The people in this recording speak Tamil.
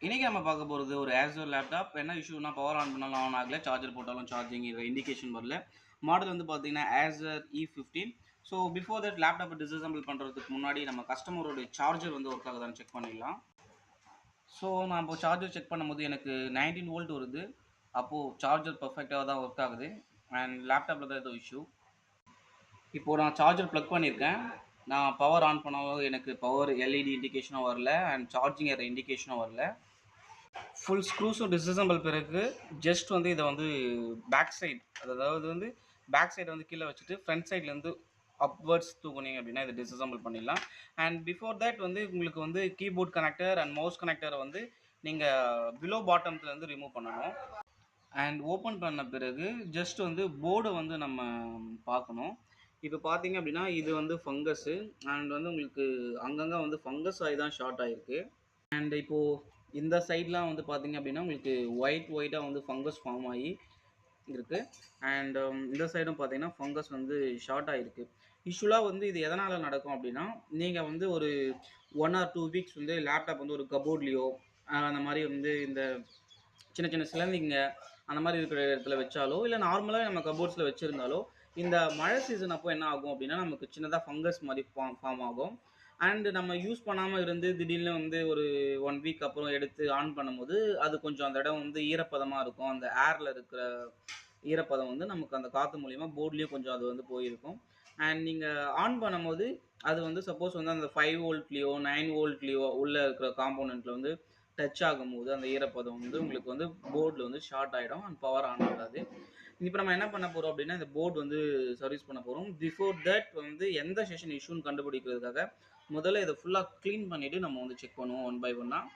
இன்னைக்கு நம்ம பார்க்க போகிறது ஒரு Acer லேப்டாப். என்ன இஷ்யூனா பவர் ஆன் பண்ணாலும் ஆன் ஆகல, சார்ஜர் போட்டாலும் சார்ஜிங் இண்டிகேஷன் வரல. மாடல் வந்து பார்த்தீங்கன்னா Acer E15. So before that லேப்டாப்பை டிஸ்அசம்பிள் பண்ணுறதுக்கு முன்னாடி நம்ம கஸ்டமரோட சார்ஜர் வந்து ஒர்க் ஆகுதான்னு செக் பண்ணிடலாம். ஸோ நான் இப்போ சார்ஜர் செக் பண்ணும்போது எனக்கு 19 வோல்ட் வருது. அப்போது சார்ஜர் பர்ஃபெக்டாக தான் ஒர்க் ஆகுது. அண்ட் லேப்டாப்பில் தான் ஏதோ இஷ்யூ. இப்போது நான் சார்ஜர் ப்ளக் பண்ணியிருக்கேன். நான் பவர் ஆன் பண்ணாலும் எனக்கு பவர் எல்இடி இண்டிகேஷனும் வரல அண்ட் சார்ஜிங் ஏற இண்டிகேஷனும் வரல. ஃபுல் ஸ்க்ரூஸும் டிஸ்அசம்பிள் பிறகு ஜஸ்ட் வந்து இதை வந்து பேக் சைடு, அதாவது வந்து பேக் சைடை வந்து கீழே வச்சுட்டு ஃப்ரண்ட் சைட்லேருந்து அப்வர்ட்ஸ் தூக்குனீங்க அப்படின்னா இதை டிஸ்அசம்பிள் பண்ணிடலாம். அண்ட் பிஃபோர் தட் வந்து உங்களுக்கு வந்து கீபோர்ட் கனெக்டர் அண்ட் மவுஸ் கனெக்டரை வந்து நீங்கள் பிலோ பாட்டம்லேருந்து ரிமூவ் பண்ணணும். அண்ட் ஓப்பன் பண்ண பிறகு ஜஸ்ட் வந்து போர்டை வந்து நம்ம பார்க்கணும். இப்போ பார்த்தீங்க அப்படின்னா இது வந்து ஃபங்கஸ்ஸு அண்ட் வந்து உங்களுக்கு அங்கங்கே வந்து ஃபங்கஸ் ஆகி தான் ஷார்ட் ஆகிருக்கு. அண்ட் இப்போது இந்த சைட்லாம் வந்து பார்த்தீங்க அப்படின்னா உங்களுக்கு ஒயிட்டாக வந்து ஃபங்கஸ் ஃபார்ம் ஆகி இருக்குது. அண்ட் இந்த சைடும் பார்த்தீங்கன்னா ஃபங்கஸ் வந்து ஷார்ட் ஆகிருக்கு. யூஸ்வலாக வந்து இது எதனால் நடக்கும் அப்படின்னா, நீங்கள் வந்து ஒரு 1 ஆர் 2 வீக்ஸ் வந்து லேப்டாப் வந்து ஒரு கபோர்ட்லேயோ அந்த மாதிரி வந்து இந்த சின்ன சின்ன சிலந்திங்க அந்த மாதிரி இருக்கிற இடத்துல வச்சாலோ, இல்லை நார்மலாக நம்ம கபோர்ட்ஸில் வச்சுருந்தாலோ, இந்த மழை சீசன் அப்போ என்ன ஆகும் அப்படின்னா நமக்கு சின்னதாக ஃபங்கஸ் மாதிரி ஃபார்ம் ஆகும். அண்ட் நம்ம யூஸ் பண்ணாமல் இருந்து திடீர்னு வந்து ஒரு 1 வீக் அப்புறம் எடுத்து ஆன் பண்ணும்போது அது கொஞ்சம் அந்த இடம் வந்து ஈரப்பதமாக இருக்கும். அந்த ஏரில் இருக்கிற ஈரப்பதம் வந்து நமக்கு அந்த காற்று மூலிமா போர்ட்லேயும் கொஞ்சம் அது வந்து போயிருக்கும். அண்ட் நீங்கள் ஆன் பண்ணும்போது அது வந்து சப்போஸ் வந்து அந்த 5 வோல்ட்லேயோ 9 வோல்ட்லேயோ உள்ளே இருக்கிற காம்போனண்ட்டில் வந்து டச் ஆகும்போது அந்த ஈரப்பதம் வந்து உங்களுக்கு வந்து போர்டில் வந்து ஷார்ட் ஆகிடும் அண்ட் பவர் ஆன் ஆகாது. இப்போ நம்ம என்ன பண்ண போகிறோம் அப்படின்னா இந்த போர்டு வந்து சர்வீஸ் பண்ண போகிறோம். பிஃபோர் தட் வந்து எந்த செஷன் இஷ்யூன்னு கண்டுபிடிக்கிறதுக்காக முதல்ல இதை ஃபுல்லாக க்ளீன் பண்ணிவிட்டு நம்ம வந்து செக் பண்ணுவோம் ஒன் பை ஒன்னாக.